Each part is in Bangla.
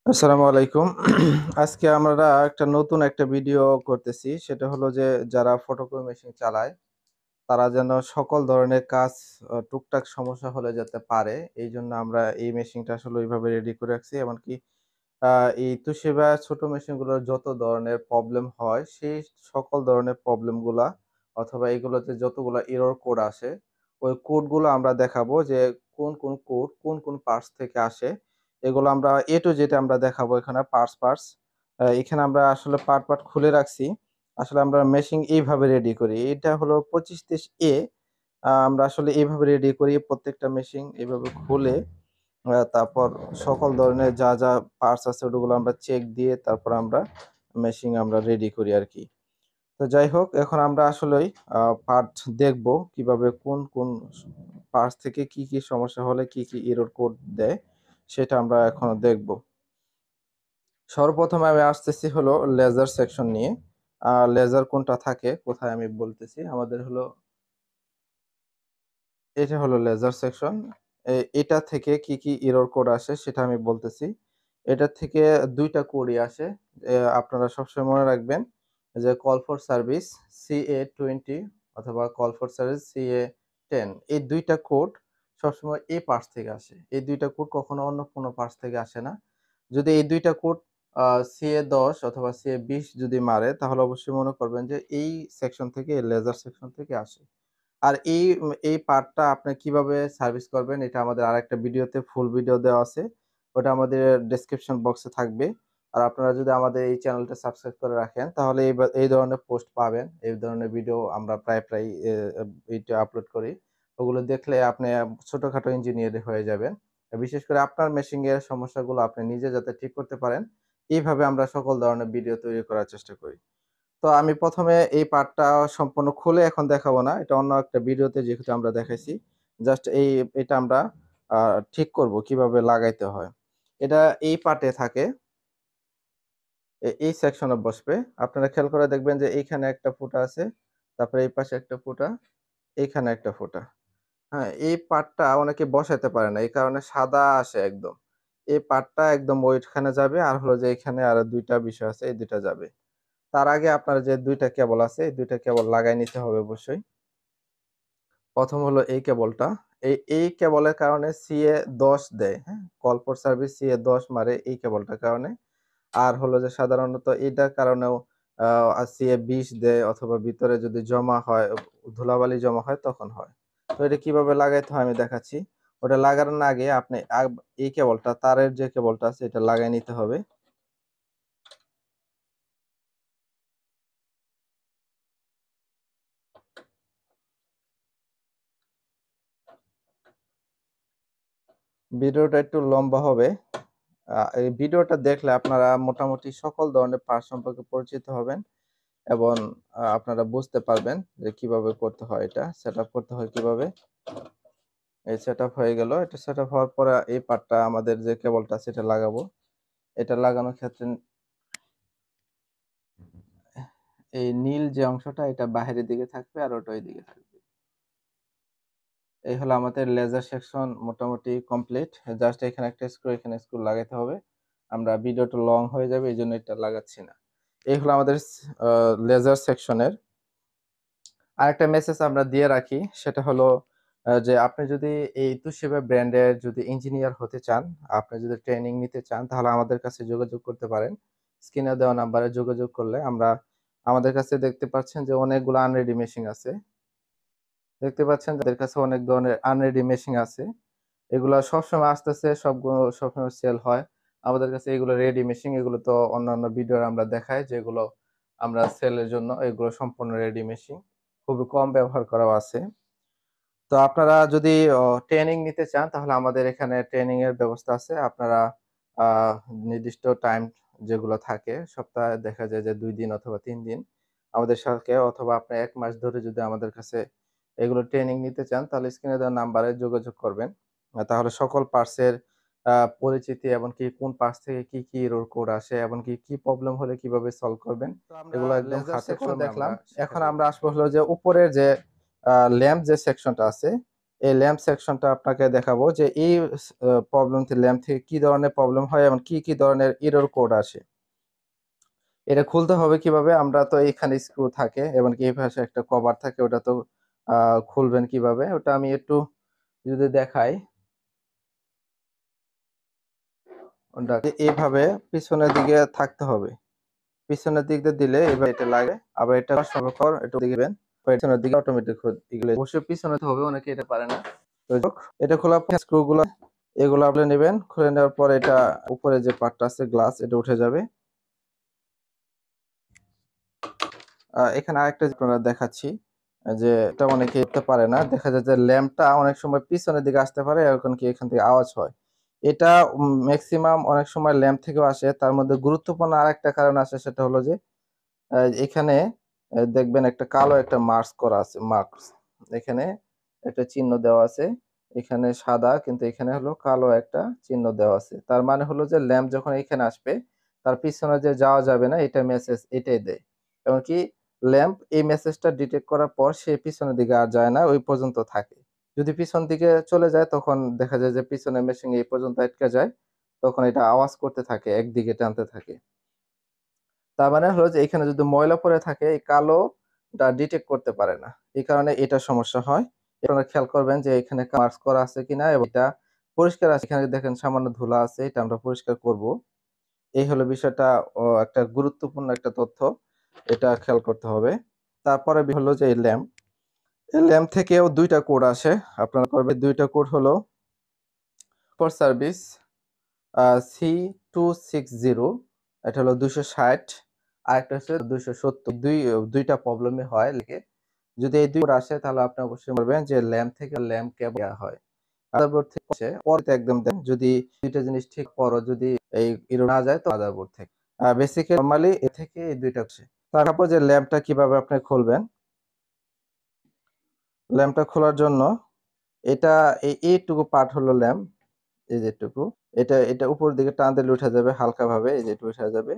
আসসালামু আলাইকুম। আজকে আমরা একটা নতুন একটা ভিডিও করতেছি। সেটা হলো যে যারা ফটোকপি মেশিন চালায়, তারা যেন সকল ধরনের কাজ টুকটাক সমস্যা হলে যাতে পারে। এইজন্য আমরা এই মেশিনটা আসলে ওইভাবে রেডি করে রাখছি। এমনকি আ এই তোশিবা ছোট মেশিনগুলোর যত ধরনের প্রবলেম হয়, সেই সকল ধরনের প্রবলেম গুলা অথবা এগুলোতে যতগুলা এরর কোড আসে, ওই কোডগুলো আমরা দেখাবো যে কোন কোড কোন পার্টস থেকে আসে। এগুলো আমরা A to Z আমরা দেখাবো এখানে পার্টস। এখানে আমরা আসলে পার্ট খুলে রাখছি। আসলে আমরা মেশিন এইভাবে রেডি করি। এটা হলো 2530A আমরা আসলে এভাবে রেডি করি প্রত্যেকটা মেশিন এভাবে খুলে তারপর সকল ধরনের যা পার্টস আছে ওগুলো আমরা চেক দিয়ে তারপর আমরা মেশিন আমরা রেডি করি আরকি। তো যাই হোক এখন আমরা আসলেই আ পার্ট দেখব কিভাবে কোন পার্টস থেকে কি সমস্যা হলে কি এরর কোড দেয় সেটা আমরা এখন দেখব। সর্বপ্রথমে আমি আসতেছি হলো লেজার সেকশন নিয়ে। লেজার কোনটা থাকে কোথায় আমি বলতেছি। আমাদের হলো এটা হলো লেজার সেকশন। এটা থেকে কি এরর কোড আসে সেটা আমি বলতেছি। এটা থেকে ২ টা কোডই আসে। আপনারা সবসময় মনে রাখবেন যে কল ফর সার্ভিস CA20 অথবা কল ফর সার্ভিস CA10 এই ২ টা কোড সবসময় এই পার্টস থেকে আসে। এই ২ টা কোড কখনো অন্য কোনো পার্টস থেকে আসে না। যদি এই ২ টা কোড আ CA10 অথবা CA20 যদি মারে তাহলে অবশ্যই মনে করবেন যে এই সেকশন থেকে লেজার সেকশন থেকে আসে। আর এই পার্টটা আপনি কিভাবে সার্ভিস করবেন এটা আমাদের আরেকটা ভিডিওতে ফুল ভিডিও দেওয়া আছে। ওটা আমাদের ডেসক্রিপশন বক্সে থাকবে। আর আপনারা যদি আমাদের এই চ্যানেলটা সাবস্ক্রাইব করে রাখেন তাহলে এই ধরনের পোস্ট পাবেন। এই ধরনের ভিডিও আমরা প্রায় এইটা আপলোড করি। ওগুলো দেখলে আপনি ছোটখাটো ইঞ্জিনিয়ার হয়ে যাবেন। বিশেষ করে আপনার মেশিং এর সমস্যাগুলো আপনি নিজে যাতে ঠিক করতে পারেন, এইভাবে আমরা সকল ধরনের ভিডিও তৈরি করার চেষ্টা করি। তো আমি ১ম এ এই পার্টটা সম্পূর্ণ খুলে এখন দেখাবো না। এটা অন্য একটা ভিডিওতে যেহেতু আমরা দেখাইছি। জাস্ট এটা আমরা আ ঠিক করব কিভাবে লাগাইতে হয়। এটা এই পার্টে থাকে, এই সেকশনে বসবে। আপনারা খেয়াল করে দেখবেন যে এইখানে একটা ফুটা আছে, তারপরে এই পাশে একটা ফুটা, এইখানে একটা ফুটা। হ্যাঁ? এই পার্টটা অনেকে বসাইতে পারে না। এই কারণে সাদা আসে একদম। এই পার্টটা একদম ওইখানে যাবে আর হলো যে এখানে আরো ২ টা বিষয় আছে, এই ২ টা যাবে। তার আগে আপনার যে ২ টা কেবল আছে, এই ২ টা কেবল লাগায় নিতে হবে অবশ্যই। ১ম হলো এই কেবলটা। এই কেবলের কারণে CA10 দেয়, হ্যাঁ? কল ফর সার্ভিস CA10 মারে এই কেবলটার কারণে। আর হলো যে সাধারণত এটার কারণেও CA20 দেয় অথবা ভিতরে যদি জমা হয়, ধুলাবালি জমা হয় তখন হয়। তো এটা কিভাবে লাগাইতে হয় আমি দেখাচ্ছি। ওটা লাগানোর আগে আপনি এই কেবলটা তারের যে কেবলটা আছে এটা লাগায় নিতে হবে। ভিডিওটা একটু লম্বা হবে। এই ভিডিওটা দেখলে আপনারা মোটামুটি সকল ধরনের পার্ট সম্পর্কে পরিচিত হবেন এবং আপনারা বুঝতে পারবেন যে কিভাবে করতে হয় এটা, সেটআপ করতে হয় কিভাবে। এই সেটআপ হয়ে গেল। এটা সেটআপ হওয়ার পরে এই পার্টটা আমাদের যে কেবলটা আছে এটা লাগাবো। এটা লাগানোর ক্ষেত্রে এই নীল যে অংশটা এটা বাহিরের দিকে থাকবে আর ওটা ওইদিকে থাকবে। এই হলো আমাদের লেজার সেকশন মোটামুটি কমপ্লিট। জাস্ট এখানে একটা স্ক্রু, এখানে স্ক্রু লাগাইতে হবে। আমরা ভিডিওটা লং হয়ে যাবে এজন্য এটা লাগাচ্ছি না। এই হলো আমাদের আ লেজার সেকশনের। আরেকটা মেসেজ আমরা দিয়ে রাখি সেটা হলো যে আপনি যদি এই তোশিবা ব্র্যান্ডের যদি ইঞ্জিনিয়ার হতে চান, আপনি যদি ট্রেনিং নিতে চান তাহলে আমাদের কাছে যোগাযোগ করতে পারেন। স্ক্রিনে দেওয়া নাম্বারে যোগাযোগ করলে আমাদের কাছে দেখতে পাচ্ছেন যে অনেকগুলো আনরেডি মেশিন আছে। দেখতে পাচ্ছেন যাদের কাছে অনেক ধরনের আনরেডি মেশিন আছে। এগুলা সবসময় আসতেছে, সবগুলো সবসময় সেল হয়। আমাদের কাছে এগুলো রেডি মেশিন, এগুলো তো অন্যান্য ভিডিওর আমরা দেখাই যেগুলো আমরা সেলের জন্য এগুলো সম্পূর্ণ রেডি মেশিন। খুবই কম ব্যবহার করাও আছে। তো আপনারা যদি ট্রেনিং নিতে চান তাহলে আমাদের এখানে ট্রেনিং এর ব্যবস্থা আছে। আপনারা আ নির্দিষ্ট টাইম যেগুলো থাকে সপ্তাহে দেখা যায় যে ২ দিন অথবা ৩ দিন আমাদের সাথে অথবা আপনি ১ মাস ধরে যদি আমাদের কাছে এগুলো ট্রেনিং নিতে চান তাহলে স্ক্রিনে দেওয়া নাম্বারে যোগাযোগ করবেন। তাহলে সকল পার্টস এর পরিচিতি এমনকি কোন পার্টস থেকে কি এরর কোড আসে এমনকি কি প্রবলেম হলে কিভাবে সলভ করবেন তো আমরা এগুলো একদম লেজার হাতে সেকশন কলমে দেখলাম। আমরা এখন শিখাই দিব আমরা আসবো হলো ইনশাআল্লাহ। যে উপরের যে ল্যাম্প যে সেকশনটা আছে এই ল্যাম্প সেকশনটা আপনাকে দেখাবো যে এই প্রবলেম থেকে ল্যাম্প থেকে কি ধরনের প্রবলেম হয় এবং কি ধরনের এরর কোড আসে। এটা খুলতে হবে কিভাবে? আমরা তো এখানে স্ক্রু থাকে এবং এই পাশে একটা কভার থাকে, ওটা তো খুলবেন কিভাবে? ওটা আমি একটু যদি দেখাই, ওটা এভাবে পিছনের দিকে থাকতে হবে। পিছনের দিক দিয়ে দিলে এবার এটা লাগে, আবার এটা সর্বক্ষণ একটু দিবেন, পিছনের দিকে অটোমেটিক এগুলো অবশ্যই পিছনে হবে, অনেকে এটা পারে না। তো এটা খোলার পর স্ক্রু গুলো এগুলো আপনি নেবেন, খুলে নেওয়ার পর এটা উপরে যে পার্টটা আছে গ্লাস, এটা উঠে যাবে। এখানে আরেকটা আপনারা দেখাচ্ছি যে এটা অনেকে করতে পারে না, দেখা যায় যে ল্যাম্পটা অনেক সময় পিছনের দিকে আসতে পারে, এখন কি এখান থেকে আওয়াজ হয়। এটা ম্যাক্সিমাম অনেক সময় ল্যাম্প থেকেও আসে। তার মধ্যে গুরুত্বপূর্ণ আরেকটা কারণ আছে, সেটা হলো যে এখানে দেখবেন একটা কালো একটা মার্কস করা আছে, মার্কস এখানে একটা চিহ্ন দেওয়া আছে, এখানে সাদা কিন্তু এখানে হলো কালো একটা চিহ্ন দেওয়া আছে। তার মানে হলো যে ল্যাম্প যখন এখানে আসবে তার পিছনে যে যাওয়া যাবে না, এটা মেসেজ এটাই দেয়। এমনকি ল্যাম্প এই মেসেজটা ডিটেক্ট করার পর সে পিছনের দিকে আর যায় না, ওই পর্যন্ত থাকে। যদি পিছন দিকে চলে যায় তখন দেখা যায় যে পিছনের মেশিন এই পর্যন্ত আটকে যায়, তখন এটা আওয়াজ করতে থাকে, একদিকে টানতে থাকে। তার মানে হলো যে এখানে যদি ময়লা পড়ে থাকে, এই কালোটা ডিটেক্ট করতে পারে না, এই কারণে এটা সমস্যা হয়। আপনারা খেয়াল করবেন যে এখানে মার্কস করা আছে কিনা এবং এটা পরিষ্কার আছে। এখানে দেখেন সামান্য ধুলা আছে, এটা আমরা পরিষ্কার করব। এই হলো বিষয়টা, একটা গুরুত্বপূর্ণ একটা তথ্য, এটা খেয়াল করতে হবে। তারপরে হলো যে এই ল্যাম্প থেকেও দুইটা কোড আসে, আপনারা করবে দুইটা কোড হলো ফর সার্ভিস C260, এটা হলো 260, আরেকটা হচ্ছে 270। দুইটা প্রবলেমই হয় লিখে। যদি এই দুই কোড আসে তাহলে আপনি অবশ্যই বলবেন যে ল্যাম্প থেকে ল্যাম্প কেবল দেওয়া হয়। মাদারবোর্ড থেকে পরে একদম দেন, যদি দুইটা জিনিস ঠিক পরও যদি এই এরর না যায় তো মাদারবোর্ড থেকে। বেসিক্যালি নরমালি এ থেকে এই দুইটা আসে। তারপর যে ল্যাম্পটা কিভাবে আপনি খুলবেন, ল্যাম্পটা খোলার জন্য এটা এইটুকু পার্ট হলো ল্যাম্প, এই যেটুকু, এটা উপরের দিকে টান দিলে উঠে যাবে হালকা ভাবে, এই যে এটা উঠে যাবে।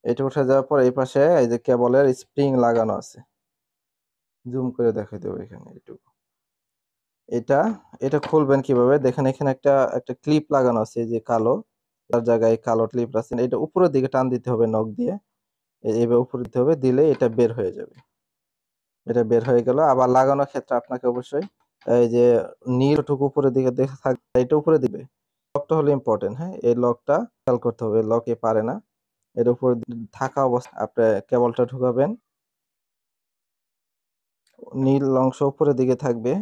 এটা উঠে যাওয়ার পর এই পাশে এই যে কেবলের স্প্রিং লাগানো আছে, জুম করে দেখাই দেবো এখানে এইটুকু। এটা এটা খুলবেন কিভাবে দেখেন, এখানে একটা ক্লিপ লাগানো আছে, এই যে কালো, তার জায়গায় কালো ক্লিপ আছে, এটা উপরের দিকে টান দিতে হবে নখ দিয়ে, এইভাবে উপরে দিতে হবে, দিলে এটা বের হয়ে যাবে। এটা বের হয়ে গেল। আবার লাগানোর ক্ষেত্রে আপনাকে অবশ্যই এই যে নীলটুকু উপরের দিকে দেখে থাকবে, এটা উপরে দিবে। লকটা হলো ইম্পর্টেন্ট, হ্যাঁ, এই লকটা খেয়াল করতে হবে, লকে পারে না। এর উপর থাকা অবস্থা আপনি কেবলটা ঢুকাবেন, নীল অংশ উপরের দিকে থাকবে,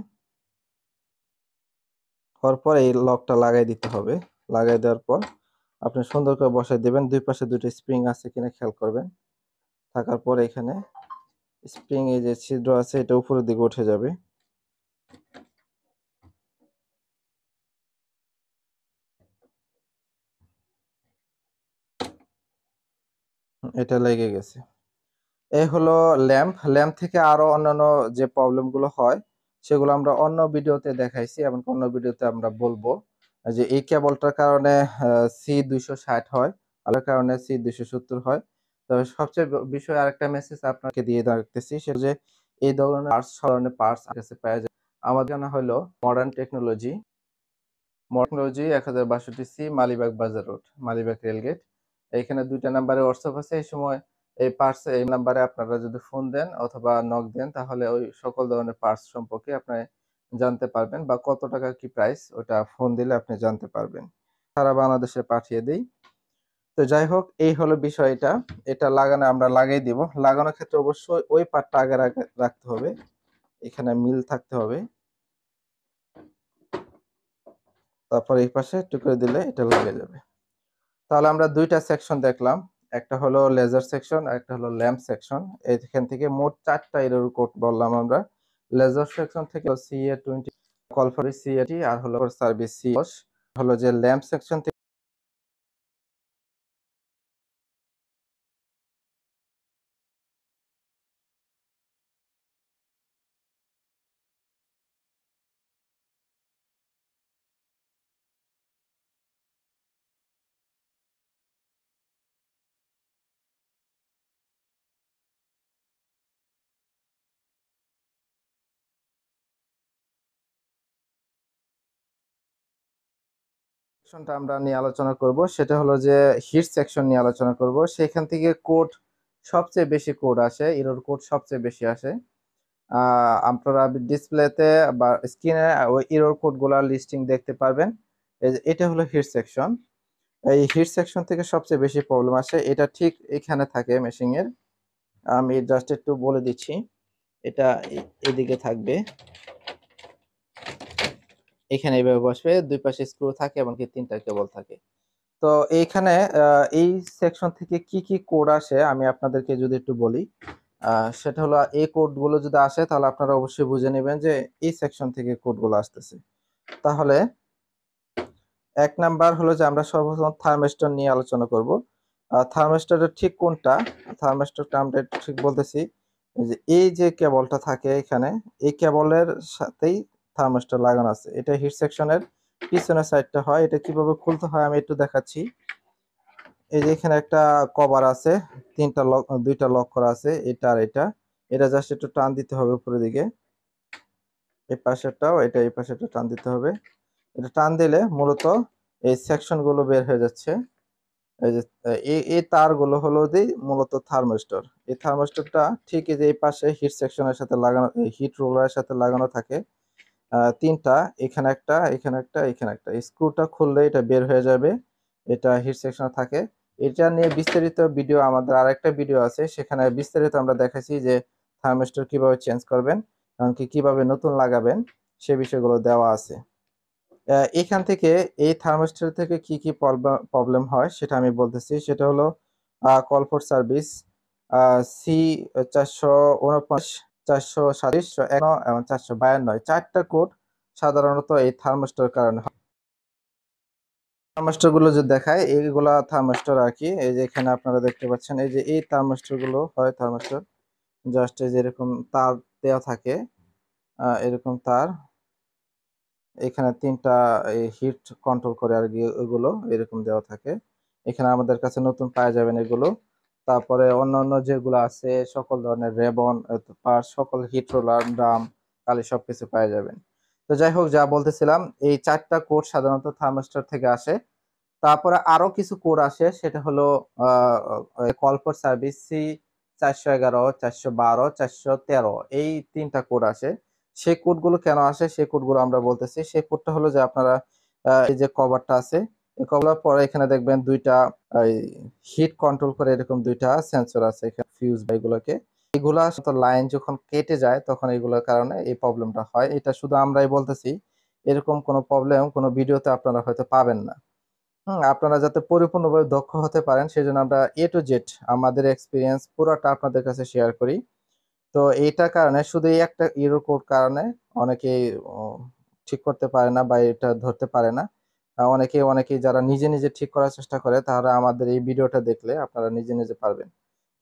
হওয়ার পর এই লকটা লাগাই দিতে হবে। লাগাই দেওয়ার পর আপনি সুন্দর করে বসাই দিবেন, দুই পাশে দুটো স্প্রিং আছে কিনা খেয়াল করবেন। থাকার পর এখানে স্প্রিং এই যে ছিদ্র আছে, এটা উপরের দিকে উঠে যাবে। এটা লেগে গেছে। এই হলো ল্যাম্প থেকে আরো অন্যান্য যে প্রবলেম গুলো হয় সেগুলো আমরা অন্য ভিডিওতে দেখাইছি, এবং অন্য ভিডিওতে আমরা বলবো যে এই কেবলটার কারণে C260 হয়, আর কারণে C270 হয়। তবে সবচেয়ে বিষয় আরেকটা মেসেজ আপনাকে দিয়ে রাখতেছি, সেটা যে এই ধরনের পার্টস কাছে পাওয়া যায়। আমার জানা হলো মডার্ন টেকনোলজি 1062C, মালিবাগ বাজার রোড, মালিবাগ রেলগেট। এখানে দুইটা নাম্বারে হোয়াটসঅ্যাপ আছে। এই সময় এই পার্টস এই নাম্বারে আপনারা যদি ফোন দেন অথবা নক দেন তাহলে ওই সকল ধরনের পার্টস সম্পর্কে আপনি জানতে পারবেন, বা কত টাকা কি প্রাইস ওটা ফোন দিলে আপনি জানতে পারবেন। সারা বাংলাদেশে পাঠিয়ে দেই। তো যাই হোক, এই হলো বিষয়টা। এটা লাগানো আমরা লাগিয়ে দিব। লাগানোর ক্ষেত্রে অবশ্যই ওই পার্টটা আগে রাখতে হবে, এখানে মিল থাকতে হবে। তারপর এই পাশে একটু করে দিলে এটা লেগে যাবে। তাহলে আমরা দুইটা সেকশন দেখলাম, একটা হলো লেজার সেকশন আর একটা হলো ল্যাম্প সেকশন। এখান থেকে মোট 4টা এরর কোড বললাম আমরা। লেজার সেকশন থেকে CA20 কল ফর CAT, আর হলো সার্ভিস C10, হলো যে ল্যাম্প সেকশন থেকে সেকশনটা আমরা নিয়ে আলোচনা করব সেটা হলো যে হিট সেকশন নিয়ে আলোচনা করব। সেখান থেকে কোড সবচেয়ে বেশি কোড আসে, এরর কোড সবচেয়ে বেশি আসে। আপনারা ডিসপ্লেতে বা স্ক্রিনে ওই এরর কোডগুলোর লিস্টিং দেখতে পারবেন। এটা হলো হিট সেকশন। এই হিট সেকশন থেকে সবচেয়ে বেশি প্রবলেম আসে, এটা ঠিক এখানে থাকে মেশিনের। আমি জাস্ট একটু বলে দিচ্ছি, এটা এদিকে থাকবে, এখানে এইভাবে বসবে, দুই পাশে স্ক্রু থাকে এবং কি 3টা কেবল থাকে। তো এইখানে এই সেকশন থেকে কি কি কোড আসে আমি আপনাদেরকে যদি একটু বলি, সেটা হলো এই কোডগুলো যদি আসে তাহলে আপনারা অবশ্যই বুঝে নেবেন যে এই সেকশন থেকে কোডগুলো আসতেছে। তাহলে 1 নাম্বার হলো যে আমরা সর্বপ্রথম থার্মিস্টর নিয়ে আলোচনা করব। থার্মিস্টরের ঠিক কোনটা, থার্মিস্টরটা আমরা একটু ঠিক বলতেছি, এই যে কেবলটা থাকে এখানে, এই কেবলের সাথেই থার্মিস্টর লাগানো আছে। এটা হিট সেকশনের পিছনের সাইডটা হয়। এটা কিভাবে খুলতে হয় আমি একটু দেখাচ্ছি। এই যে এখানে একটা কভার আছে, 3টা লক, 2টা লক করা আছে, এটা আর এটা। এটা জাস্ট একটু টান দিতে হবে উপরের দিকে, এই পাশেরটাও, এটা এই পাশেরটা টান দিতে হবে। এটা টান দিলে মূলত এই সেকশন গুলো বের হয়ে যাচ্ছে। এই যে এই তারগুলো হলো মূলত থার্মিস্টর। এই থার্মিস্টরটা ঠিক এই যে এই পাশে হিট সেকশনের সাথে লাগানো, হিট রোলারের সাথে লাগানো থাকে। 3টা, এখানে একটা, এখানে একটা, এখানে একটা। এই স্ক্রুটা খুললে এটা বের হয়ে যাবে, এটা হিট সেকশনে থাকে। এটা নিয়ে বিস্তারিত ভিডিও আমাদের আরেকটা ভিডিও আছে, সেখানে বিস্তারিত আমরা দেখাচ্ছি যে থার্মিস্টর কিভাবে চেঞ্জ করবেন, এমনকি কিভাবে নতুন লাগাবেন, সে বিষয়গুলো দেওয়া আছে। এখান থেকে এই থার্মিস্টর থেকে কি কি প্রবলেম হয় সেটা আমি বলতেছি। সেটা হলো কল ফর সার্ভিস সি 449, 437, এবং 452, 4টা কোড সাধারণত এই থার্মিস্টর কারণে হয়। থার্মিস্টর গুলো যে দেখায় এইগুলা থার্মিস্টর আর কি। এই যে এখানে আপনারা দেখতে পাচ্ছেন, এই যে এই থার্মিস্টর গুলো হয় থার্মিস্টর, জাস্ট এই যে এরকম তার দেওয়া থাকে, এরকম তার, এখানে 3টা হিট কন্ট্রোল করে আর কি, ওইগুলো এরকম দেওয়া থাকে। এখানে আমাদের কাছে নতুন পাওয়া যাবেন এগুলো। তারপরে অন্যান্য যেগুলো আছে সকল ধরনের রেবন, পার, সকল হিট রোলার, ড্রাম, কালি সবকিছু পাওয়া যাবেন। তো যাই হোক, যা বলতেছিলাম, এই 4টা কোড সাধারণত থার্মিস্টর থেকে আসে। তারপরে আরো কিছু কোড আসে, সেটা হলো কল ফর সার্ভিস সি 411, 412, 413, এই 3টা কোড আসে। সেই কোডগুলো কেন আসে সেই কোডগুলো আমরা বলতেছি। সেই কোডটা হলো যে আপনারা এই যে কভারটা আছে, এই কভার পরে এখানে দেখবেন 2টা হিট কন্ট্রোল করে এরকম 2টা সেন্সর আছে এখানে, ফিউজ বা এগুলোকে, এগুলা লাইন যখন কেটে যায় তখন এগুলোর কারণে এই প্রবলেমটা হয়। এটা শুধু আমরাই বলতেছি, এরকম কোনো প্রবলেম কোনো ভিডিওতে আপনারা হয়তো পাবেন না। আপনারা যাতে পরিপূর্ণভাবে দক্ষ হতে পারেন সেজন্য আমরা এ টু জেড আমাদের এক্সপিরিয়েন্স পুরোটা আপনাদের কাছে শেয়ার করি। তো এইটার কারণে শুধু এই একটা এরর কোড কারণে অনেকেই ঠিক করতে পারে না বা এটা ধরতে পারে না। অনেকেই যারা নিজে নিজে ঠিক করার চেষ্টা করে তারা আমাদের এই ভিডিওটা দেখলে আপনারা নিজে নিজে পারবেন।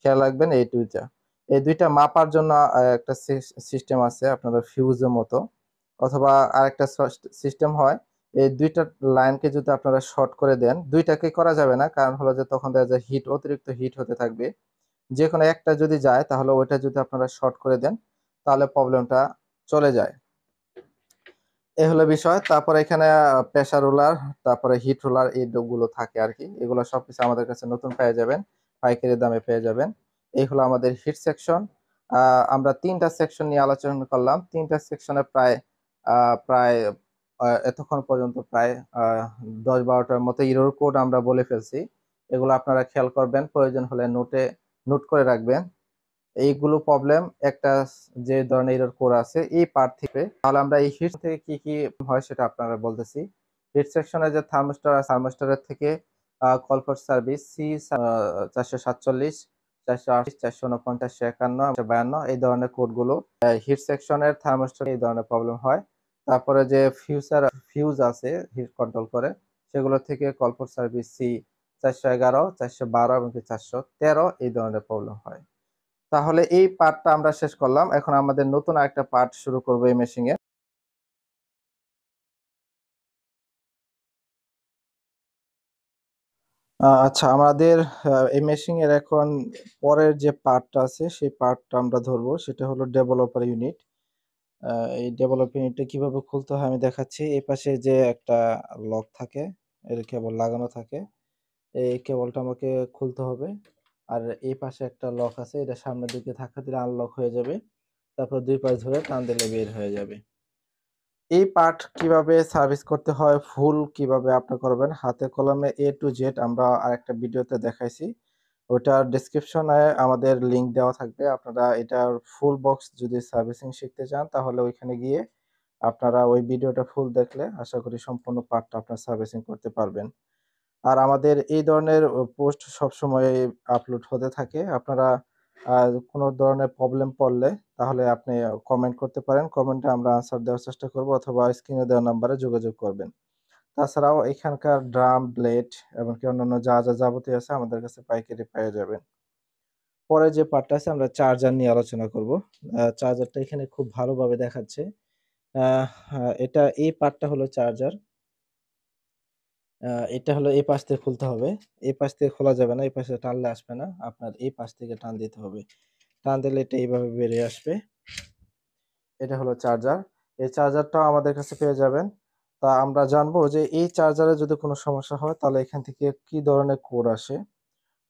খেয়াল রাখবেন এই দুইটা, এই দুইটা মাপার জন্য একটা সিস্টেম আছে আপনাদের ফিউজের মতো, অথবা আরেকটা সিস্টেম হয়, এই 2টা লাইনকে যদি আপনারা শর্ট করে দেন, 2টাকে করা যাবে না, কারণ হলো যে তখন দেখা যায় হিট, অতিরিক্ত হিট হতে থাকবে। যে কোনো একটা যদি যায় তাহলে ওইটা যদি আপনারা শর্ট করে দেন তাহলে প্রবলেমটা চলে যায়। এই হলো বিষয়। তারপরে এখানে প্রেসার রোলার, তারপরে হিট রোলার, এই গুলো থাকে আর কি। এগুলো সবকিছু আমাদের কাছে নতুন পেয়ে যাবেন, পাইকারি দামে পেয়ে যাবেন। এই হলো আমাদের হিট সেকশন। আমরা 3টা সেকশন নিয়ে আলোচনা করলাম। 3টা সেকশনে প্রায় প্রায় এতক্ষণ পর্যন্ত প্রায় 10-12টার মতো ইরর কোড আমরা বলে ফেলছি। এগুলো আপনারা খেয়াল করবেন, প্রয়োজন হলে নোট করে রাখবেন। এইগুলো প্রবলেম একটা যে ধরনের এরর কোড আছে এই পার্ট থেকে। তাহলে আমরা এই হিট থেকে কি কি হয় সেটা আপনারা বলতেছি। হিট সেকশনে যে থার্মিস্টর আছে, থার্মিস্টরের থেকে কল ফর সার্ভিস সি 447, 480, 449, 151, 52, এই ধরনের কোডগুলো হিট সেকশনের থার্মিস্টর এই ধরনের প্রবলেম হয়। তারপরে যে ফিউজ আছে হিট কন্ট্রোল করে, সেগুলো থেকে কল ফর সার্ভিস সি 411, 412 এবং 413 এই ধরনের প্রবলেম হয়। তাহলে এই পার্টটা আমরা শেষ করলাম। এখন আমাদের নতুন আরেকটা পার্ট শুরু করব এই মেশিং এ। আচ্ছা, আমাদের এই মেশিং এর এখন পরের যে পার্টটা আছে সেই পার্টটা আমরা ধরবো, সেটা হলো ডেভেলপার ইউনিট। এই ডেভেলপার ইউনিটটা কিভাবে খুলতে হয় আমি দেখাচ্ছি। এই পাশে যে একটা লক থাকে, এর কেবল লাগানো থাকে। এই কেবলটা আমাকে খুলতে হবে। আর এই পাশে একটা লক আছে, এটা সামনের দিকে ধাক্কা দিলে আনলক হয়ে যাবে। তারপর ২ পাশ ধরে টান দিলে বের হয়ে যাবে। এই পার্ট কিভাবে সার্ভিস করতে হয়, ফুল কিভাবে আপনি করবেন হাতে কলমে A to Z আমরা আরেকটা ভিডিওতে দেখাইছি। ওটার ডেসক্রিপশনে আমাদের লিংক দেওয়া থাকবে। আপনারা এটার ফুল বক্স যদি সার্ভিসিং শিখতে চান তাহলে ওইখানে গিয়ে আপনারা ওই ভিডিওটা ফুল দেখলে আশা করি সম্পূর্ণ পার্টটা আপনার সার্ভিসিং করতে পারবেন। আর আমাদের এই ধরনের পোস্ট সবসময় আপলোড হতে থাকে। আপনারা আ কোন ধরনের প্রবলেম পড়লে তাহলে আপনি কমেন্ট করতে পারেন। কমেন্টে আমরা আনসার দেওয়ার চেষ্টা করব অথবা স্ক্রিনে দেওয়া নাম্বারে যোগাযোগ করবেন। তাছাড়াও এখানকার ড্রাম, ব্লেড এমনকি অন্যান্য যা যাবতীয় আছে আমাদের কাছে পাইকারি পেয়ে যাবেন। পরে যে পার্টটা আছে আমরা চার্জার নিয়ে আলোচনা করব। চার্জারটা এখানে খুব ভালোভাবে দেখাচ্ছে। এটা এই পার্টটা হলো চার্জার। আ এটা হলো এই পাশ থেকে খুলতে হবে। এই পাশ থেকে খোলা যাবে না। এই পাশে টানলে আসবে না। আপনার এই পাশ থেকে টান দিতে হবে। টান দিলে এটা এইভাবে বেরিয়ে আসবে। এটা হলো চার্জার। এই চার্জারটাও আমাদের কাছে পেয়ে যাবেন। তা আমরা জানবো যে এই চার্জারে যদি কোনো সমস্যা হয় তাহলে এখান থেকে কি ধরনের কোড আসে।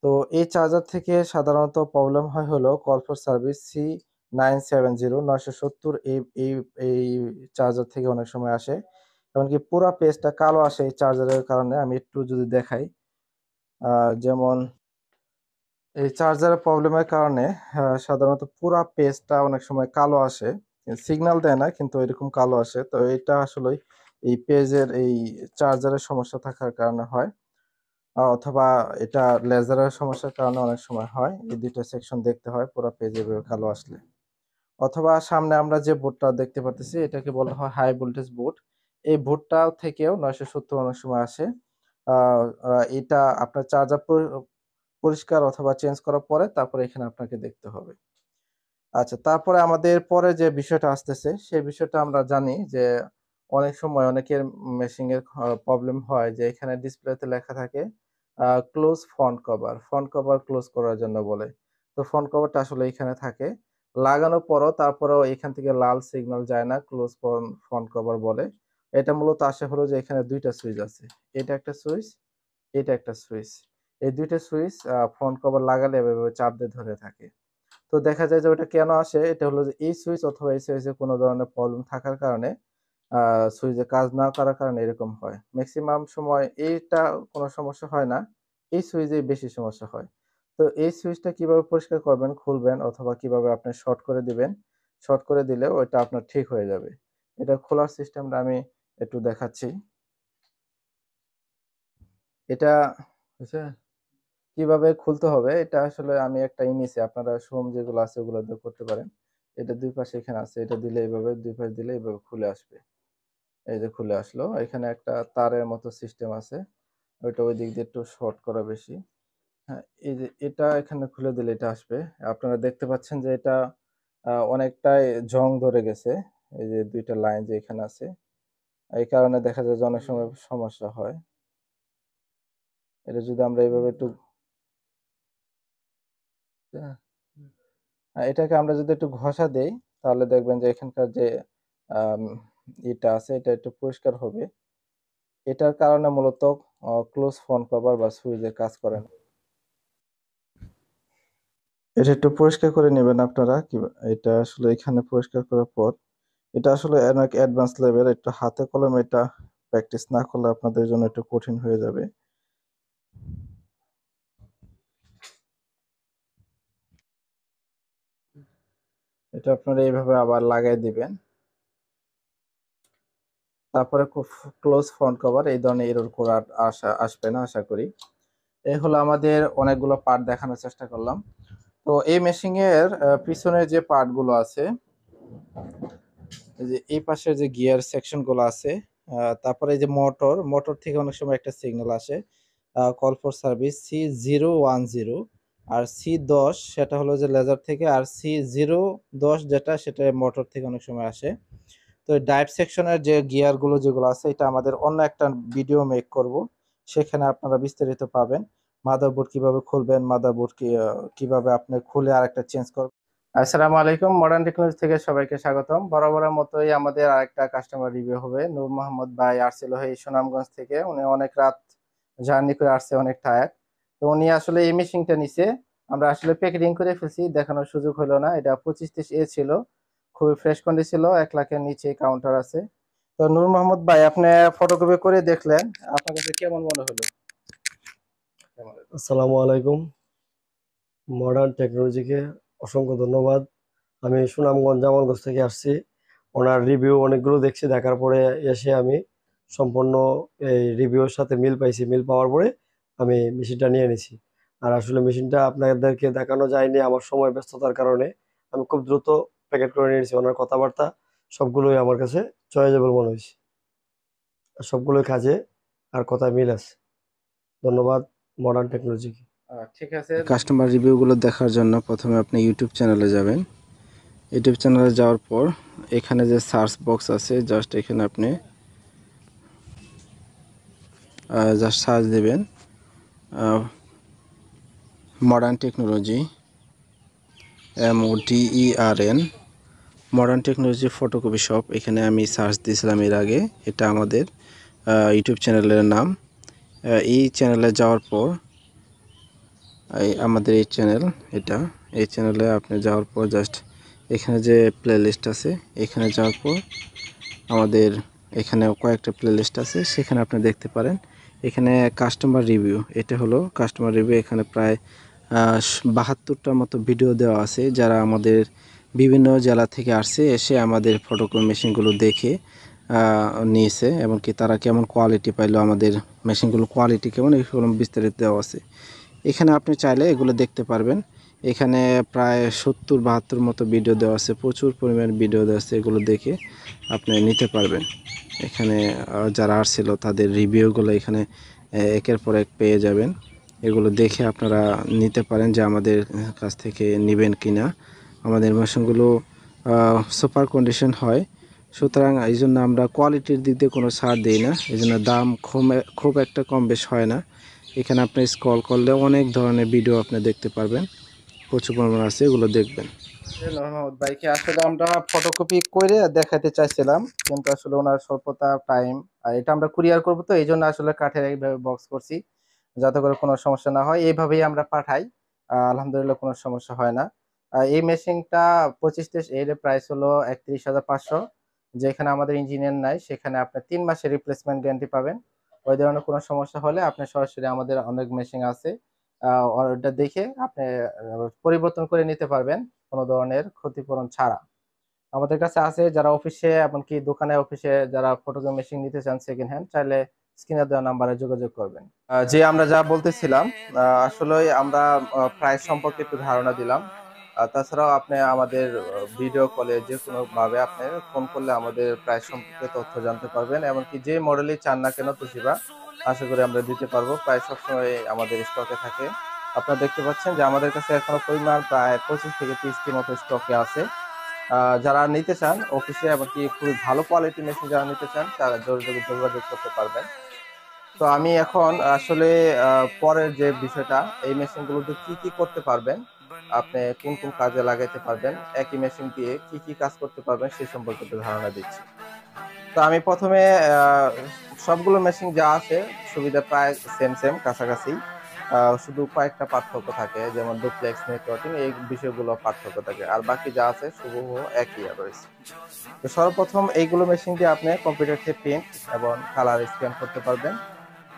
তো এই চার্জার থেকে সাধারণত প্রবলেম হয় হলো কল ফর সার্ভিস C970 970 এই চার্জার থেকে অনেক সময় আসে। এমনকি পুরা পেজটা কালো আসে এই চার্জারের কারণে। আমি একটু যদি দেখাই। যেমন এই চার্জারের প্রবলেমের কারণে সাধারণত পুরা পেজটা অনেক সময় কালো আসে। সিগন্যাল দেয় না কিন্তু এরকম কালো আসে। তো এটা আসলেই এই পেজের এই চার্জারের সমস্যা থাকার কারণে হয়। অথবা এটা লেজারের সমস্যার কারণে অনেক সময় হয়। এই ২ টা সেকশন দেখতে হয় পুরা পেজ এভাবে কালো আসলে। অথবা সামনে আমরা যে বোর্ডটা দেখতে পারতেছি এটাকে বলা হয় হাই ভোল্টেজ বোর্ড। এই বোর্ডটা থেকেও ৯৭০ অনেক সময় আসে। আ আ এটা আপনার চার্জার পরিষ্কার অথবা চেঞ্জ করার পরে তারপরে এখানে আপনাকে দেখতে হবে। আচ্ছা, তারপরে আমাদের পরে যে বিষয়টা আসতেছে, সেই বিষয়টা আমরা জানি যে অনেক সময় অনেকের মেশিনের প্রবলেম হয় যে এখানে ডিসপ্লেতে লেখা থাকে close font cover. Font cover close করার জন্য বলে। তো ফন্ট কভারটা আসলে এখানে থাকে। লাগানোর পরও তারপরেও এখান থেকে লাল সিগন্যাল যায় না। ক্লোজ ফন্ট কভার বলে। এটা মূলত আসে হলো যে এখানে ২ টা সুইচ আছে। এটা একটা সুইচ, এটা একটা সুইচ। এই ২ টা সুইচ ফন্ট কভার লাগালে এভাবে চাপ দিয়ে ধরে থাকে। তো দেখা যায় যে ওটা কেন আসে? এটা হলো যে এই সুইচ অথবা এই সুইচে কোনো ধরনের প্রবলেম থাকার কারণে আ সুইচে কাজ না করার কারণে এরকম হয়। মেক্সিমাম সময় এইটা কোনো সমস্যা হয় না। এই সুইচেই বেশি সমস্যা হয়। তো এই সুইচটা কিভাবে পরিষ্কার করবেন, খুলবেন অথবা কিভাবে আপনি শর্ট করে দিবেন। শর্ট করে দিলে ওইটা আপনার ঠিক হয়ে যাবে। এটা খোলার সিস্টেমটা আমি একটু দেখাচ্ছি। এটা হচ্ছে কিভাবে খুলতে হবে এটা আসলে আমি একটা নিছি। আপনারা সোম যেগুলো আছে ওগুলো দিয়ে করতে পারেন। এটা ২ পাশে এখানে আছে। এটা দিলে এভাবে ২ পাশ দিলে এভাবে খুলে আসবে। এই যে খুলে আসলো। এখানে একটা তারের মতো সিস্টেম আছে। ওইটা ওই দিক দিয়ে একটু শর্ট করা বেশি। হ্যাঁ, এই যে এটা এখানে খুলে দিলে এটা আসবে। আপনারা দেখতে পাচ্ছেন যে এটা অনেকটাই জং ধরে গেছে। এই যে ২ টা লাইন যে এখানে আছে। এই কারণে দেখা যায় যে অনেক সময় সমস্যা হয়। এটা যদি আমরা এভাবে একটু হ্যাঁ? এটাকে আমরা যদি একটু ঘষা দেই, তাহলে দেখবেন যে এখানকার যে আম ইটা আছে এটা একটু পরিষ্কার হবে। এটার কারণে মূলত ক্লোজ ফোন কভার বা সুইচে কাজ করে না। এটা একটু পরিষ্কার করে নিবেন আপনারা। এটা আসলে এখানে পরিষ্কার করার পর এটা আসলে অনেক অ্যাডভান্স লেভেল। একটু হাতে কলমে এটা প্র্যাকটিস না করলে আপনাদের জন্য একটু কঠিন হয়ে যাবে। এটা আপনারা এইভাবে আবার লাগাই দিবেন। তারপরে ক্লোজ ফ্রন্ট কভার এই ধরনের এরর কোড আর আসবে না আশা করি। এই হলো আমাদের অনেকগুলো পার্ট দেখানোর চেষ্টা করলাম। তো এই মেশিং এর পিছনের যে পার্ট গুলো আছে, এই যে এই পাশের যে গিয়ার সেকশন গুলো আছে, তারপরে এই যে মোটর থেকে অনেক সময় একটা সিগন্যাল আসে। Call for service C010 R C10 সেটা হলো যে লেজার থেকে আর C010 যেটা সেটা মোটর থেকে অনেক সময় আসে। তো ড্রাইভ সেকশনের যে গিয়ার গুলো যেগুলো আছে এটা আমাদের অন্য একটা ভিডিও মেক করব। সেখানে আপনারা বিস্তারিত পাবেন। মাদারবোর্ড কিভাবে খুলবেন, মাদারবোর্ড কিভাবে আপনি খুলে আরেকটা চেঞ্জ করবেন। আসসালামু আলাইকুম, মডার্ন টেকনোলজি থেকে সবাইকে স্বাগতম। বরাবরের মতোই আমাদের আরেকটা কাস্টমার রিভিউ হবে। নূর মোহাম্মদ ভাই আসছিল এই সুনামগঞ্জ থেকে। উনি অনেক রাত জার্নি করে আসছে, অনেক টায়ার্ড। তো উনি আসলে এই মেশিনটা নিছে। আমরা আসলে প্যাকেটিং করে ফেলছি, দেখানোর সুযোগ হলো না। এটা 2530 ছিল, খুবই ফ্রেশ কন্ডিশন ছিল, 1 লাখের নিচে কাউন্টার আছে। তো নূর মোহাম্মদ ভাই, আপনি ফটোকপি করে দেখলেন, আপনার কাছে কেমন মনে হলো? আসসালামু আলাইকুম। মডার্ন টেকনোলজিকে অসংখ্য ধন্যবাদ। আমি সুনামগঞ্জ জামালগঞ্জ থেকে আসছি। ওনার রিভিউ অনেকগুলো দেখছি, দেখার পরে এসে আমি সম্পূর্ণ এই রিভিউর সাথে মিল পাইছি। মিল পাওয়ার পরে আমি মেশিনটা নিয়ে নিছি। আর আসলে মেশিনটা আপনাদেরকে দেখানো যায়নি আমার সময় ব্যস্ততার কারণে। আমি খুব দ্রুত প্যাকেট করে নিয়েছি। ওনার কথাবার্তা সবগুলোই আমার কাছে চয়েজেবল মনে হয়েছে, আর সবগুলোই কাজে আর কথায় মিল আছে। ধন্যবাদ মডার্ন টেকনোলজিকে। ঠিক আছে। কাস্টমার রিভিউগুলো দেখার জন্য প্রথমে আপনি ইউটিউব চ্যানেলে যাবেন। ইউটিউব চ্যানেলে যাওয়ার পর এখানে যে সার্চ বক্স আছে, জাস্ট এখানে আপনি জাস্ট সার্চ দেবেন modern technology, MODERN, modern technology photocopy shop. এখানে আমি সার্চ দিয়েছিলাম এর আগে। এটা আমাদের ইউটিউব চ্যানেলের নাম। এই চ্যানেলে যাওয়ার পর আমাদের এই চ্যানেল, এটা এই চ্যানেলে আপনি যাওয়ার পর জাস্ট এখানে যে প্লে লিস্ট আছে, এখানে যাওয়ার পর আমাদের এখানে কয়েকটা প্লে লিস্ট আছে, সেখানে আপনি দেখতে পারেন। এখানে কাস্টমার রিভিউ, এটা হলো কাস্টমার রিভিউ। এখানে প্রায় 72টার মতো ভিডিও দেওয়া আছে, যারা আমাদের বিভিন্ন জেলা থেকে আসছে, এসে আমাদের ফটোকপি মেশিনগুলো দেখে নিয়েছে, এমনকি তারা কেমন কোয়ালিটি পাইলো, আমাদের মেশিনগুলো কোয়ালিটি কেমন, এগুলো বিস্তারিত দেওয়া আছে। এখানে আপনি চাইলে এগুলো দেখতে পারবেন। এখানে প্রায় 70-72 মতো ভিডিও দেওয়া আছে, প্রচুর পরিমাণ ভিডিও দেওয়া আছে, এগুলো দেখে আপনি নিতে পারবেন। এখানে যারা আসছিল তাদের রিভিউগুলো এখানে একের পর এক পেয়ে যাবেন। এগুলো দেখে আপনারা নিতে পারেন যে আমাদের কাছ থেকে নেবেন কিনা। আমাদের মেশিনগুলো সুপার কন্ডিশন হয়, সুতরাং এই জন্য আমরা কোয়ালিটির দিক দিয়ে কোনো ছাড় দিই না, এই জন্য দাম খুব একটা কম বেশ হয় না। এখানে আপনি স্ক্রল করলে অনেক ধরনের ভিডিও আপনি দেখতে পারবেন, প্রচুর পরিমাণ আছে, এগুলো দেখবেন। মোহাম্মদ ভাইকে আসলে আমরা ফটোকপি করে দেখাতে চাইছিলাম, কিন্তু আসলে ওনার স্বল্পতা টাইম, আর এটা আমরা কুরিয়ার করবো, তো এই জন্য আসলে কাঠের এইভাবে বক্স করছি, যাতে করে কোনো সমস্যা না হয়। এইভাবেই আমরা পাঠাই, আলহামদুলিল্লাহ কোনো সমস্যা হয় না। এই মেশিনটা 2530 এর প্রাইস হলো 31,500। যেখানে আমাদের ইঞ্জিনিয়ার নাই, সেখানে আপনি 3 মাসের রিপ্লেসমেন্ট গ্যারান্টি পাবেন। ওই ধরনের কোনো সমস্যা হলে আপনি সরাসরি, আমাদের অনেক মেশিন আছে, ওটা দেখে আপনি পরিবর্তন করে নিতে পারবেন, কোনো ধরনের ক্ষতিপূরণ ছাড়া। আমাদের কাছে আছে, যারা অফিসে এমনকি দোকানে অফিসে যারা ফটোকপি মেশিন নিতে চান সেকেন্ড হ্যান্ড, চাইলে স্ক্রিনে দেওয়া নাম্বারে যোগাযোগ করবেন। যে আমরা যা বলতেছিলাম, আসলে আমরা প্রাইস সম্পর্কে একটু ধারণা দিলাম। তাছাড়াও আপনি আমাদের ভিডিও কলে যে কোনো ভাবে আপনি ফোন করলে আমাদের প্রাইস সম্পর্কে তথ্য জানতে পারবেন। এমনকি যে মডেলই চান না কেন তোশিবা, আশা করি আমরা দিতে পারবো। প্রায় সবসময় আমাদের স্টকে থাকে। আপনারা দেখতে পাচ্ছেন যে আমাদের কাছে এখনো পরিমাণ প্রায় 25 থেকে 30টি মতো স্টকে আছে। যারা নিতে চান অফিসে, এমনকি খুবই ভালো কোয়ালিটি মেশিন যারা নিতে চান, তারা যোগাযোগ করতে পারবেন। তো আমি এখন আসলে পরের যে বিষয়টা, এই মেশিনগুলোতে কি কি করতে পারবেন, আপনি কোন কোন কাজে লাগাইতে পারবেন, একই মেশিন দিয়ে কি কি কাজ করতে পারবেন সে সম্পর্কে একটু ধারণা দিচ্ছি। তো আমি প্রথমে সবগুলো মেশিন যা আছে সুবিধা প্রায় সেম সেম, কাছাকাছি। শুধু কয়েকটা পার্থক্য থাকে, যেমন ডুপ্লেক্স, নেটওয়ার্কিং, এই বিষয়গুলো পার্থক্য থাকে, আর বাকি যা আছে হুবহু একই রয়েছে। তো সর্বপ্রথম এইগুলো মেশিন দিয়ে আপনি কম্পিউটার থেকে প্রিন্ট এবং কালার স্ক্যান করতে পারবেন।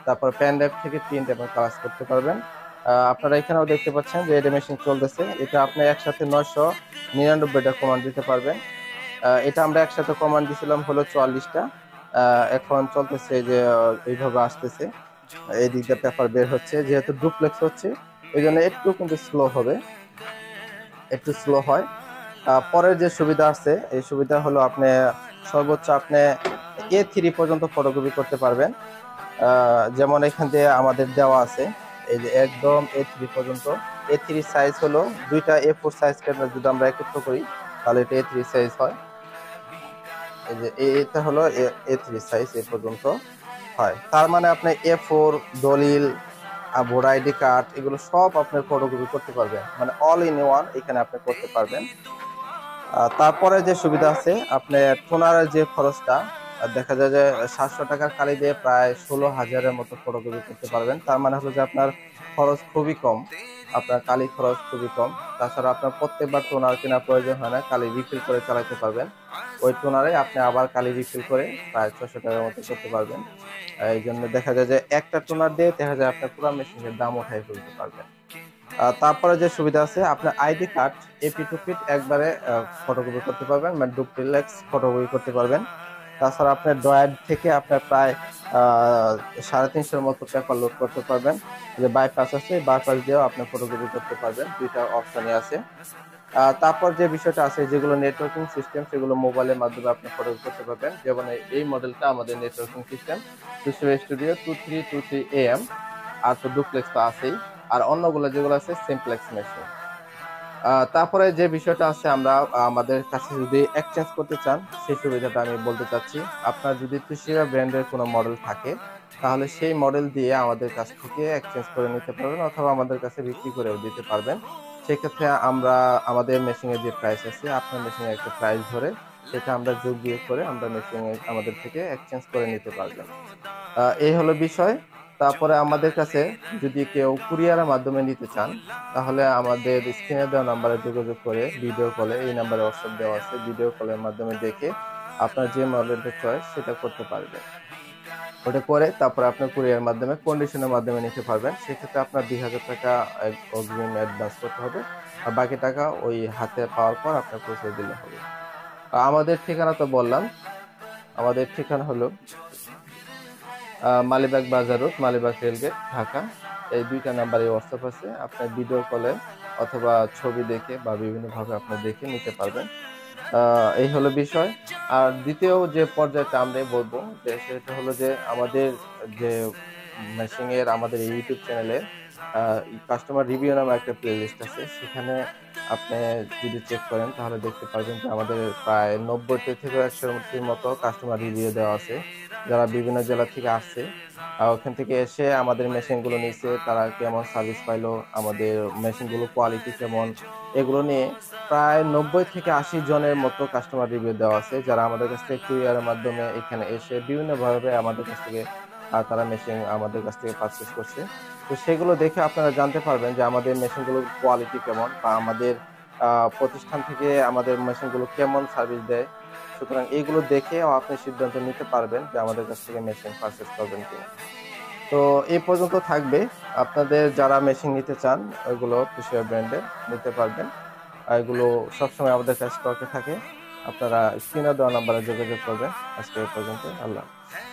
তারপর পেন ড্রাইভ থেকে প্রিন্ট এবং কালার করতে পারবেন। আপনারা এখানেও দেখতে পাচ্ছেন যে এটা মেশিন চলতেছে। এটা আপনি একসাথে 999টা কমান্ড দিতে পারবেন। এটা আমরা একসাথে কমান্ড দিছিলাম হলো 44টা। এখন চলতেছে যে এইভাবে আসতেছে, এই দিক দিয়ে পেপার বের হচ্ছে, যেহেতু ডুপ্লেক্স হচ্ছে এই জন্য একটু কিন্তু স্লো হবে, একটু স্লো হয়। পরের যে সুবিধা আছে, এই সুবিধা হলো আপনি সর্বোচ্চ আপনি A3 পর্যন্ত ফটোকপি করতে পারবেন। যেমন এখান দিয়ে আমাদের দেওয়া আছে, এই যে একদম A3 পর্যন্ত। A3 সাইজ হলো দুইটা A4 সাইজ যদি আমরা একত্র করি, তাহলে এটা A3 সাইজ হয়। এই যে এটা হলো A3 সাইজ, এ পর্যন্ত হয়। তার মানে আপনি A4 দলিল, ভোটার আইডি কার্ড, এগুলো সব আপনার ফটোকপি করতে পারবেন, মানে অল ইন ওয়ান এখানে আপনি করতে পারবেন। তারপরে যে সুবিধা আছে, আপনার টোনারের যে খরচটা দেখা যায় যে 700 টাকার কালি দিয়ে প্রায় 16,000-এর মতো ফটোকপি করতে পারবেন। তার মানে হলো যে আপনার খরচ খুবই কম, আপনার কালি খরচ খুবই কম। তাছাড়া আপনার প্রত্যেকবার টোনার কেনার প্রয়োজন হয় না, কালি রিফিল করে চালাতে পারবেন। ওই টোনারে আপনি আবার কালি রিফিল করে প্রায় 600 টাকার মতো করতে পারবেন। এই জন্য দেখা যায় যে একটা টোনার দিয়ে দেখা যায় আপনার পুরো মেশিনের দাম উঠাই ফেলতে পারবেন। তারপরে যে সুবিধা আছে, আপনার আইডি কার্ড এপি টু পিট একবারে ফটোকপি করতে পারবেন, মানে ডুপ্লেক্স ফটোকপি করতে পারবেন। তাছাড়া আপনার ড্রয়ার থেকে আপনার প্রায় 350-এর মতো পেপার লোড করতে পারবেন। যে বাইপাস আছে, বাইপাস দিয়েও আপনি ফটোকপি করতে পারবেন, দুইটা অপশনই আছে। তারপর যে বিষয়টা আছে, যেগুলো নেটওয়ার্কিং সিস্টেম, সেগুলো মোবাইলের মাধ্যমে আপনি ফটোকপি করতে পারবেন। যেমন এই মডেলটা আমাদের networking system Tushar studio 2323 AM, আর তো ডুপ্লেক্স তো আছেই, আর অন্যগুলো যেগুলো আছে সিমপ্লেক্স মেশিন। তারপরে যে বিষয়টা আছে, আমরা আমাদের কাছে যদি এক্সচেঞ্জ করতে চান, সেই সুবিধাটা আমি বলতে চাচ্ছি। আপনার যদি তুশিবা ব্র্যান্ডের কোনো মডেল থাকে, তাহলে সেই মডেল দিয়ে আমাদের কাছ থেকে এক্সচেঞ্জ করে নিতে পারবেন, অথবা আমাদের কাছে বিক্রি করেও দিতে পারবেন। সেক্ষেত্রে আমরা আমাদের মেশিনের যে প্রাইস আছে, আপনার মেশিনের একটা প্রাইস ধরে সেটা আমরা যোগ বিয়োগ করে আমরা মেশিনে আমাদের থেকে এক্সচেঞ্জ করে নিতে পারবেন। এই হলো বিষয়। তারপরে আমাদের কাছে যদি কেউ কুরিয়ারের মাধ্যমে নিতে চান, তাহলে আমাদের স্ক্রিনে দেওয়া নাম্বারে যোগাযোগ করে ভিডিও কলে, এই নাম্বারে হোয়াটসঅ্যাপ দেওয়া আছে, ভিডিও কলের মাধ্যমে দেখে আপনার যে মডেলটা চয়েস সেটা করতে পারবেন। ওটা করে তারপরে আপনার কুরিয়ার মাধ্যমে কন্ডিশনের মাধ্যমে নিতে পারবেন। সেক্ষেত্রে আপনার ২,০০০ টাকা অগ্রিম অ্যাডভান্স করতে হবে। আর বাকি টাকা ওই হাতে পাওয়ার পর আপনার পৌঁছে দিলে হবে। আমাদের ঠিকানা তো বললাম। আমাদের ঠিকানা হলো মালিবাগ বাজার রোড, মালিবাগ রেলগেট, ঢাকা। এই ২টা নাম্বারে হোয়াটসঅ্যাপ আছে। আপনার ভিডিও কলে অথবা ছবি দেখে বা বিভিন্নভাবে আপনি দেখে নিতে পারবেন। এই হলো বিষয়। আর দ্বিতীয় যে পর্যায়টা আমরা বলব, যে সেটা হলো যে আমাদের যে মেশিং এর আমাদের ইউটিউব চ্যানেলে কাস্টমার রিভিউ নামে একটা প্লেলিস্ট আছে। সেখানে আপনি যদি চেক করেন তাহলে দেখতে পারবেন যে আমাদের প্রায় ৯০ থেকে ১০০-র মতো কাস্টমার রিভিউ দেওয়া আছে, যারা বিভিন্ন জেলা থেকে আসছে। ওখান থেকে এসে আমাদের মেশিনগুলো নিছে, তারা কেমন সার্ভিস পাইলো, আমাদের মেশিনগুলো কোয়ালিটি কেমন, এগুলো নিয়ে প্রায় ৯০ থেকে ৮০ জনের মতো কাস্টমার রিভিউ দেওয়া আছে, যারা আমাদের কাছ থেকে কুরিয়ারের মাধ্যমে এখানে এসে বিভিন্নভাবে আমাদের কাছ থেকে তারা মেশিন আমাদের কাছ থেকে পারচেজ করছে। তো সেগুলো দেখে আপনারা জানতে পারবেন যে আমাদের মেশিনগুলোর কোয়ালিটি কেমন, বা আমাদের প্রতিষ্ঠান থেকে আমাদের মেশিনগুলো কেমন সার্ভিস দেয়। সুতরাং এগুলো দেখেও আপনি সিদ্ধান্ত নিতে পারবেন যে আমাদের কাছ থেকে মেশিন পারচেজ করবেন কিনা। তো এই পর্যন্ত থাকবে। আপনাদের যারা মেশিন নিতে চান, ওইগুলো তুষার ব্র্যান্ডের নিতে পারবেন। আর এগুলো সবসময় আমাদের কাছে স্টকে থাকে। আপনারা স্ক্রিনে দেওয়া নাম্বারে যোগাযোগ করবেন। আজকে এই পর্যন্ত। আল্লাহ হাফেজ।